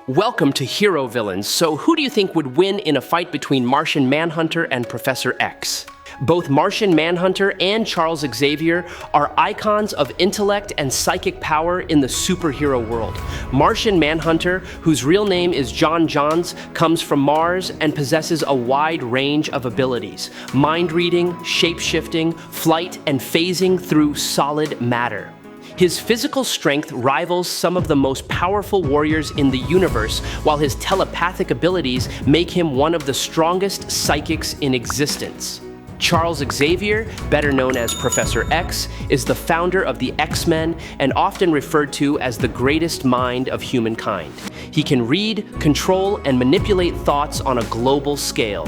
Welcome to Hero Villains. So who do you think would win in a fight between Martian Manhunter and Professor X? Both Martian Manhunter and Charles Xavier are icons of intellect and psychic power in the superhero world. Martian Manhunter, whose real name is John Johns, comes from Mars and possesses a wide range of abilities: mind reading, shape-shifting, flight, and phasing through solid matter. His physical strength rivals some of the most powerful warriors in the universe, while his telepathic abilities make him one of the strongest psychics in existence. Charles Xavier, better known as Professor X, is the founder of the X-Men and often referred to as the greatest mind of humankind. He can read, control, and manipulate thoughts on a global scale.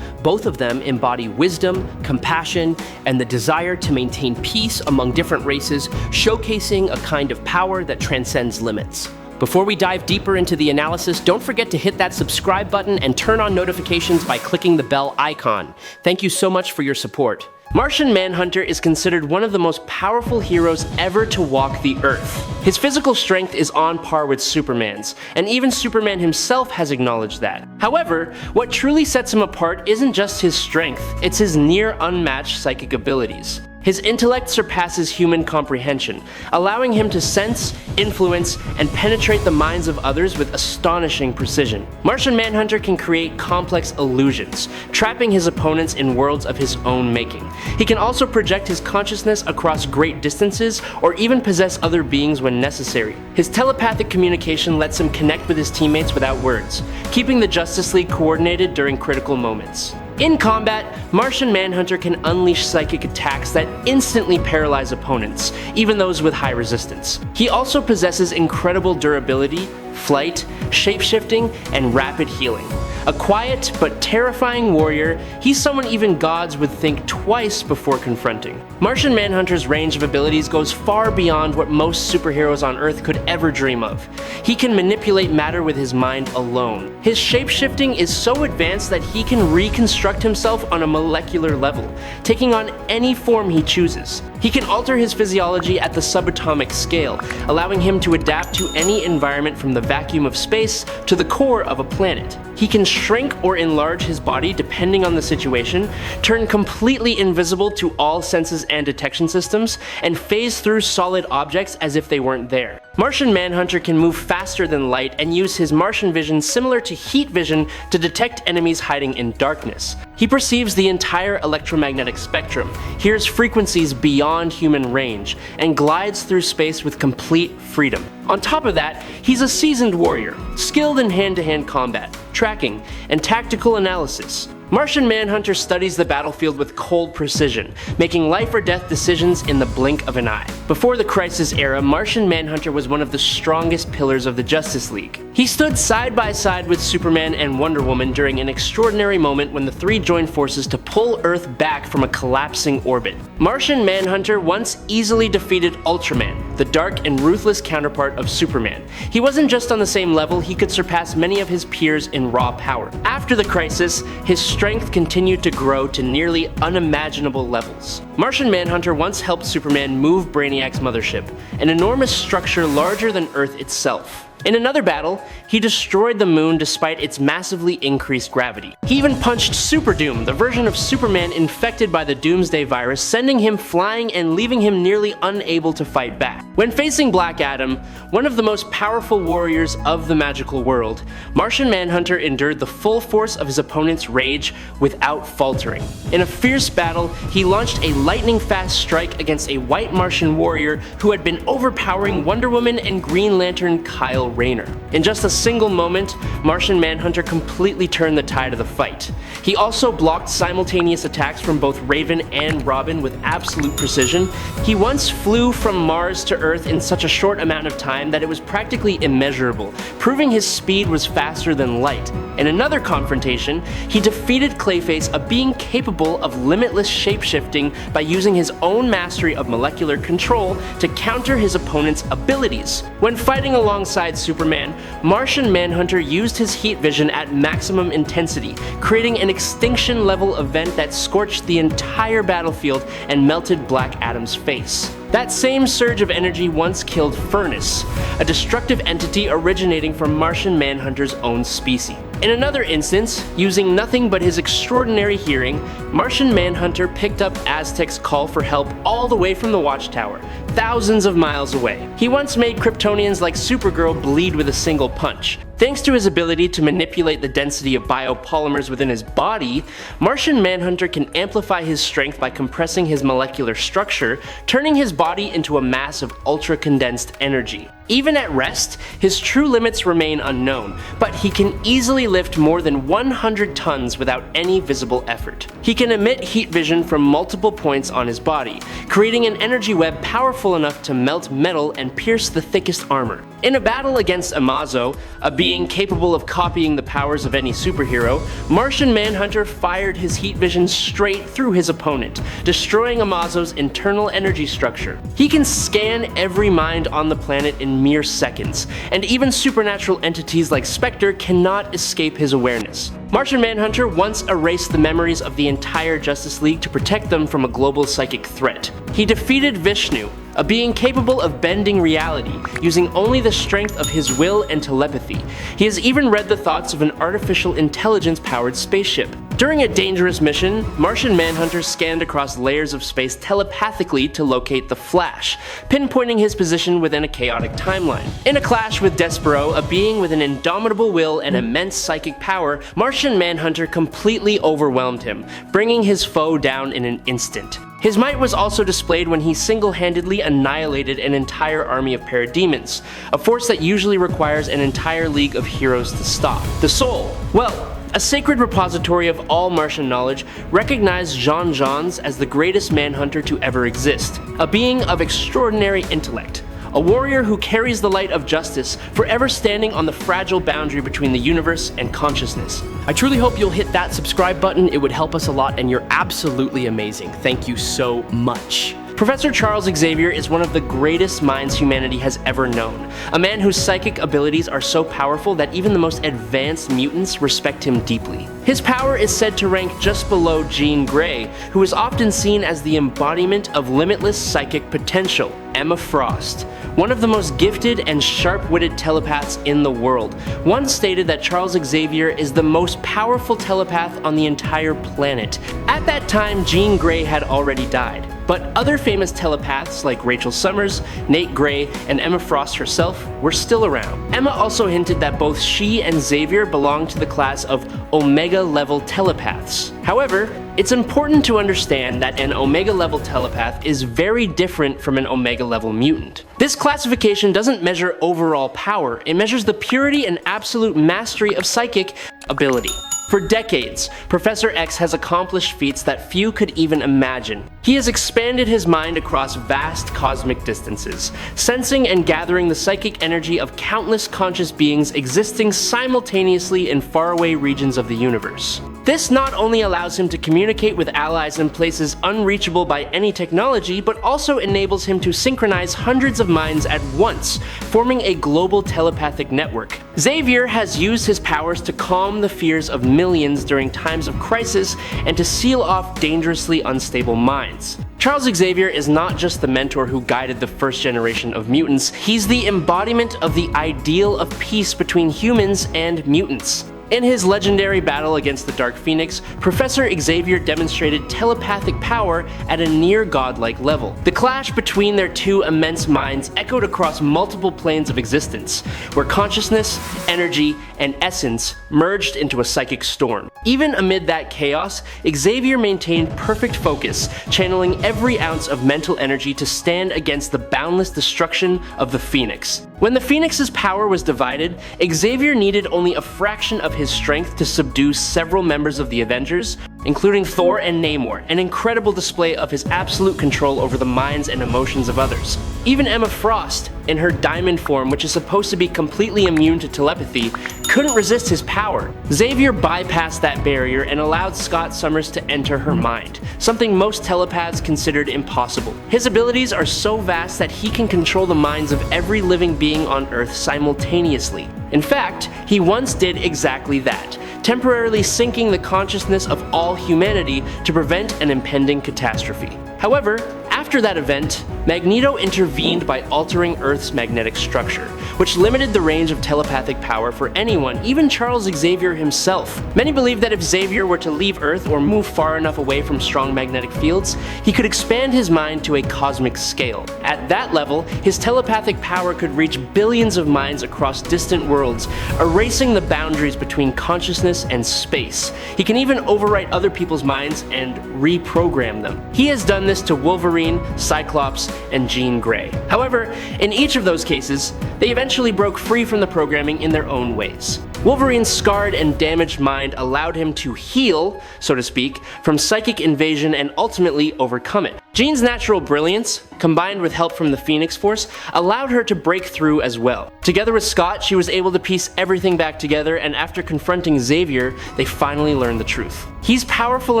Both of them embody wisdom, compassion, and the desire to maintain peace among different races, showcasing a kind of power that transcends limits. Before we dive deeper into the analysis, don't forget to hit that subscribe button and turn on notifications by clicking the bell icon. Thank you so much for your support. Martian Manhunter is considered one of the most powerful heroes ever to walk the Earth. His physical strength is on par with Superman's, and even Superman himself has acknowledged that. However, what truly sets him apart isn't just his strength, it's his near unmatched psychic abilities. His intellect surpasses human comprehension, allowing him to sense, influence, and penetrate the minds of others with astonishing precision. Martian Manhunter can create complex illusions, trapping his opponents in worlds of his own making. He can also project his consciousness across great distances or even possess other beings when necessary. His telepathic communication lets him connect with his teammates without words, keeping the Justice League coordinated during critical moments. In combat, Martian Manhunter can unleash psychic attacks that instantly paralyze opponents, even those with high resistance. He also possesses incredible durability, flight, shape-shifting, and rapid healing. A quiet but terrifying warrior, he's someone even gods would think twice before confronting. Martian Manhunter's range of abilities goes far beyond what most superheroes on Earth could ever dream of. He can manipulate matter with his mind alone. His shape-shifting is so advanced that he can reconstruct himself on a molecular level, taking on any form he chooses. He can alter his physiology at the subatomic scale, allowing him to adapt to any environment from the vacuum of space to the core of a planet. He can shrink or enlarge his body depending on the situation, turn completely invisible to all senses and detection systems, and phase through solid objects as if they weren't there. Martian Manhunter can move faster than light and use his Martian vision similar to heat vision to detect enemies hiding in darkness. He perceives the entire electromagnetic spectrum, hears frequencies beyond human range, and glides through space with complete freedom. On top of that, he's a seasoned warrior, skilled in hand-to-hand combat, tracking, and tactical analysis. Martian Manhunter studies the battlefield with cold precision, making life or death decisions in the blink of an eye. Before the Crisis era, Martian Manhunter was one of the strongest pillars of the Justice League. He stood side by side with Superman and Wonder Woman during an extraordinary moment when the three joined forces to pull Earth back from a collapsing orbit. Martian Manhunter once easily defeated Ultraman, the dark and ruthless counterpart of Superman. He wasn't just on the same level, he could surpass many of his peers in raw power. After the Crisis, his strength continued to grow to nearly unimaginable levels. Martian Manhunter once helped Superman move Brainiac's mothership, an enormous structure larger than Earth itself. In another battle, he destroyed the moon despite its massively increased gravity. He even punched Super Doom, the version of Superman infected by the Doomsday virus, sending him flying and leaving him nearly unable to fight back. When facing Black Adam, one of the most powerful warriors of the magical world, Martian Manhunter endured the full force of his opponent's rage without faltering. In a fierce battle, he launched a lightning-fast strike against a white Martian warrior who had been overpowering Wonder Woman and Green Lantern Kyle Rayner. In just a single moment, Martian Manhunter completely turned the tide of the fight. He also blocked simultaneous attacks from both Raven and Robin with absolute precision. He once flew from Mars to Earth in such a short amount of time that it was practically immeasurable, proving his speed was faster than light. In another confrontation, he defeated Clayface, a being capable of limitless shape-shifting by using his own mastery of molecular control to counter his opponent's abilities. When fighting alongside Superman, Martian Manhunter used his heat vision at maximum intensity, creating an extinction-level event that scorched the entire battlefield and melted Black Adam's face. That same surge of energy once killed Furnace, a destructive entity originating from Martian Manhunter's own species. In another instance, using nothing but his extraordinary hearing, Martian Manhunter picked up Aztec's call for help all the way from the Watchtower, thousands of miles away. He once made Kryptonians like Supergirl bleed with a single punch. Thanks to his ability to manipulate the density of biopolymers within his body, Martian Manhunter can amplify his strength by compressing his molecular structure, turning his body into a mass of ultra-condensed energy. Even at rest, his true limits remain unknown, but he can easily lift more than 100 tons without any visible effort. He can emit heat vision from multiple points on his body, creating an energy web powerful enough to melt metal and pierce the thickest armor. In a battle against Amazo, a being capable of copying the powers of any superhero, Martian Manhunter fired his heat vision straight through his opponent, destroying Amazo's internal energy structure. He can scan every mind on the planet in mere seconds, and even supernatural entities like Spectre cannot escape his awareness. Martian Manhunter once erased the memories of the entire Justice League to protect them from a global psychic threat. He defeated Vishnu, a being capable of bending reality, using only the strength of his will and telepathy. He has even read the thoughts of an artificial intelligence-powered spaceship. During a dangerous mission, Martian Manhunter scanned across layers of space telepathically to locate the Flash, pinpointing his position within a chaotic timeline. In a clash with Despero, a being with an indomitable will and immense psychic power, Martian Manhunter completely overwhelmed him, bringing his foe down in an instant. His might was also displayed when he single-handedly annihilated an entire army of parademons, a force that usually requires an entire league of heroes to stop. The Soul. Well, a sacred repository of all Martian knowledge, recognized Jean Jeans as the greatest Manhunter to ever exist, a being of extraordinary intellect. A warrior who carries the light of justice, forever standing on the fragile boundary between the universe and consciousness. I truly hope you'll hit that subscribe button. It would help us a lot, and you're absolutely amazing. Thank you so much. Professor Charles Xavier is one of the greatest minds humanity has ever known, a man whose psychic abilities are so powerful that even the most advanced mutants respect him deeply. His power is said to rank just below Jean Grey, who is often seen as the embodiment of limitless psychic potential, Emma Frost, one of the most gifted and sharp-witted telepaths in the world. Once stated that Charles Xavier is the most powerful telepath on the entire planet. At that time, Jean Grey had already died. But other famous telepaths like Rachel Summers, Nate Gray, and Emma Frost herself were still around. Emma also hinted that both she and Xavier belonged to the class of Omega-level telepaths. However, it's important to understand that an Omega-level telepath is very different from an Omega-level mutant. This classification doesn't measure overall power, it measures the purity and absolute mastery of psychic ability. For decades, Professor X has accomplished feats that few could even imagine. He has expanded his mind across vast cosmic distances, sensing and gathering the psychic energy of countless conscious beings existing simultaneously in faraway regions of the universe. This not only allows him to communicate with allies in places unreachable by any technology, but also enables him to synchronize hundreds of minds at once, forming a global telepathic network. Xavier has used his powers to calm the fears of millions during times of crisis and to seal off dangerously unstable minds. Charles Xavier is not just the mentor who guided the first generation of mutants, he's the embodiment of the ideal of peace between humans and mutants. In his legendary battle against the Dark Phoenix, Professor Xavier demonstrated telepathic power at a near godlike level. The clash between their two immense minds echoed across multiple planes of existence, where consciousness, energy, and essence merged into a psychic storm. Even amid that chaos, Xavier maintained perfect focus, channeling every ounce of mental energy to stand against the boundless destruction of the Phoenix. When the Phoenix's power was divided, Xavier needed only a fraction of his strength to subdue several members of the Avengers, including Thor and Namor, an incredible display of his absolute control over the minds and emotions of others. Even Emma Frost, in her diamond form, which is supposed to be completely immune to telepathy, couldn't resist his power. Xavier bypassed that barrier and allowed Scott Summers to enter her mind, something most telepaths considered impossible. His abilities are so vast that he can control the minds of every living being on Earth simultaneously. In fact, he once did exactly that, temporarily sinking the consciousness of all humanity to prevent an impending catastrophe. However, after that event, Magneto intervened by altering Earth's magnetic structure, which limited the range of telepathic power for anyone, even Charles Xavier himself. Many believe that if Xavier were to leave Earth or move far enough away from strong magnetic fields, he could expand his mind to a cosmic scale. At that level, his telepathic power could reach billions of minds across distant worlds, erasing the boundaries between consciousness and space. He can even overwrite other people's minds and reprogram them. He has done this to Wolverine, Cyclops, and Jean Grey. However, in each of those cases, they eventually broke free from the programming in their own ways. Wolverine's scarred and damaged mind allowed him to heal, so to speak, from psychic invasion and ultimately overcome it. Jean's natural brilliance, combined with help from the Phoenix Force, allowed her to break through as well. Together with Scott, she was able to piece everything back together, and after confronting Xavier, they finally learned the truth. He's powerful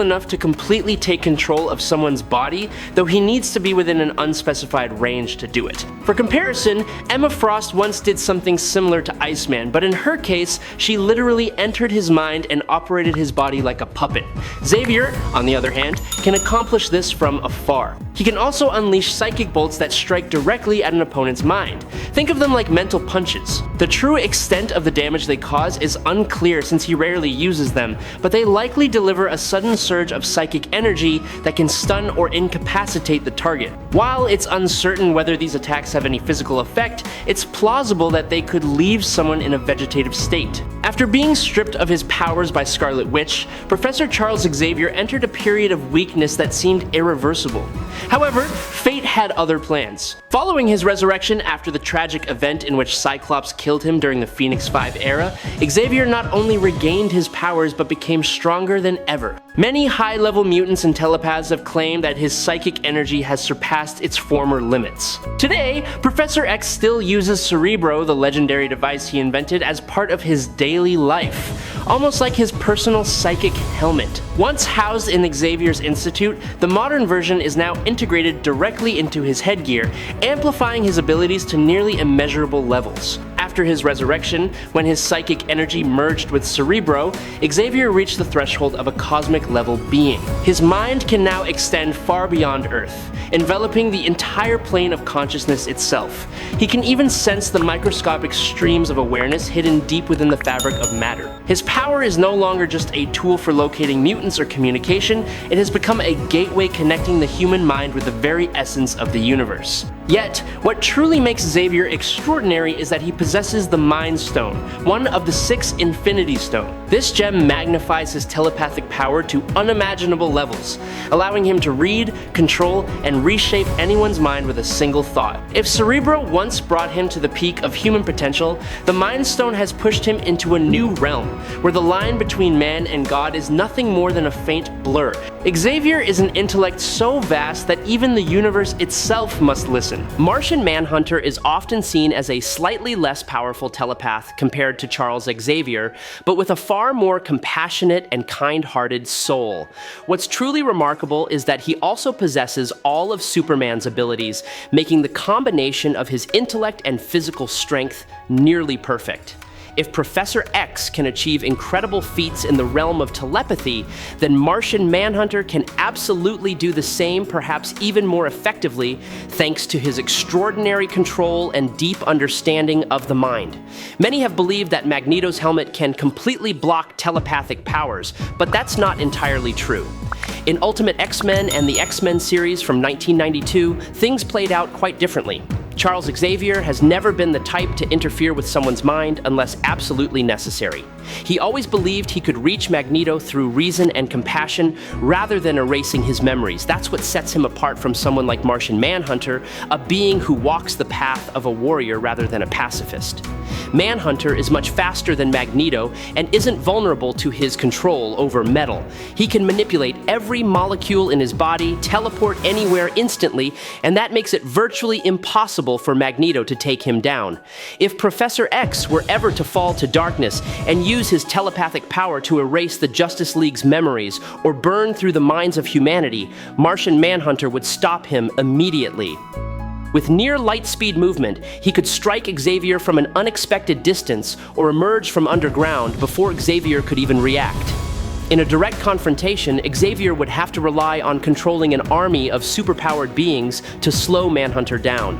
enough to completely take control of someone's body, though he needs to be within an unspecified range to do it. For comparison, Emma Frost once did something similar to Iceman, but in her case, she literally entered his mind and operated his body like a puppet. Xavier, on the other hand, can accomplish this from afar. He can also unleash psychic bolts that strike directly at an opponent's mind. Think of them like mental punches. The true extent of the damage they cause is unclear since he rarely uses them, but they likely deliver a sudden surge of psychic energy that can stun or incapacitate the target. While it's uncertain whether these attacks have any physical effect, it's plausible that they could leave someone in a vegetative state. After being stripped of his powers by Scarlet Witch, Professor Charles Xavier entered a period of weakness that seemed irreversible. However, fate had other plans. Following his resurrection after the tragic event in which Cyclops killed him during the Phoenix 5 era, Xavier not only regained his powers but became stronger than ever. Many high-level mutants and telepaths have claimed that his psychic energy has surpassed its former limits. Today, Professor X still uses Cerebro, the legendary device he invented, as part of his daily life, almost like his personal psychic helmet. Once housed in Xavier's Institute, the modern version is now integrated directly into his headgear, amplifying his abilities to nearly immeasurable levels. After his resurrection, when his psychic energy merged with Cerebro, Xavier reached the threshold of a cosmic-level being. His mind can now extend far beyond Earth, enveloping the entire plane of consciousness itself. He can even sense the microscopic streams of awareness hidden deep within the fabric of matter. His power is no longer just a tool for locating mutants or communication, it has become a gateway connecting the human mind with the very essence of the universe. Yet, what truly makes Xavier extraordinary is that he possesses the Mind Stone, one of the 6 Infinity Stones. This gem magnifies his telepathic power to unimaginable levels, allowing him to read, control, and reshape anyone's mind with a single thought. If Cerebro once brought him to the peak of human potential, the Mind Stone has pushed him into a new realm, where the line between man and God is nothing more than a faint blur. Xavier is an intellect so vast that even the universe itself must listen. Martian Manhunter is often seen as a slightly less powerful telepath compared to Charles Xavier, but with a far more compassionate and kind-hearted soul. What's truly remarkable is that he also possesses all of Superman's abilities, making the combination of his intellect and physical strength nearly perfect. If Professor X can achieve incredible feats in the realm of telepathy, then Martian Manhunter can absolutely do the same, perhaps even more effectively, thanks to his extraordinary control and deep understanding of the mind. Many have believed that Magneto's helmet can completely block telepathic powers, but that's not entirely true. In Ultimate X-Men and the X-Men series from 1992, things played out quite differently. Charles Xavier has never been the type to interfere with someone's mind unless absolutely necessary. He always believed he could reach Magneto through reason and compassion rather than erasing his memories. That's what sets him apart from someone like Martian Manhunter, a being who walks the path of a warrior rather than a pacifist. Manhunter is much faster than Magneto and isn't vulnerable to his control over metal. He can manipulate every molecule in his body, teleport anywhere instantly, and that makes it virtually impossible for Magneto to take him down. If Professor X were ever to fall to darkness and use his telepathic power to erase the Justice League's memories or burn through the minds of humanity, Martian Manhunter would stop him immediately. With near light-speed movement, he could strike Xavier from an unexpected distance or emerge from underground before Xavier could even react. In a direct confrontation, Xavier would have to rely on controlling an army of superpowered beings to slow Manhunter down.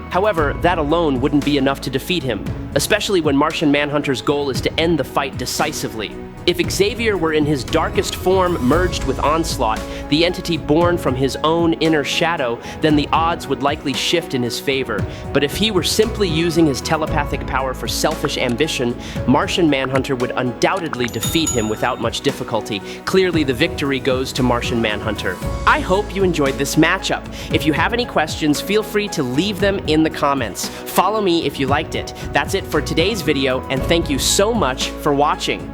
However, that alone wouldn't be enough to defeat him, especially when Martian Manhunter's goal is to end the fight decisively. If Xavier were in his darkest form merged with Onslaught, the entity born from his own inner shadow, then the odds would likely shift in his favor. But if he were simply using his telepathic power for selfish ambition, Martian Manhunter would undoubtedly defeat him without much difficulty. Clearly, the victory goes to Martian Manhunter. I hope you enjoyed this matchup. If you have any questions, feel free to leave them in the comments. Follow me if you liked it. That's it for today's video, and thank you so much for watching.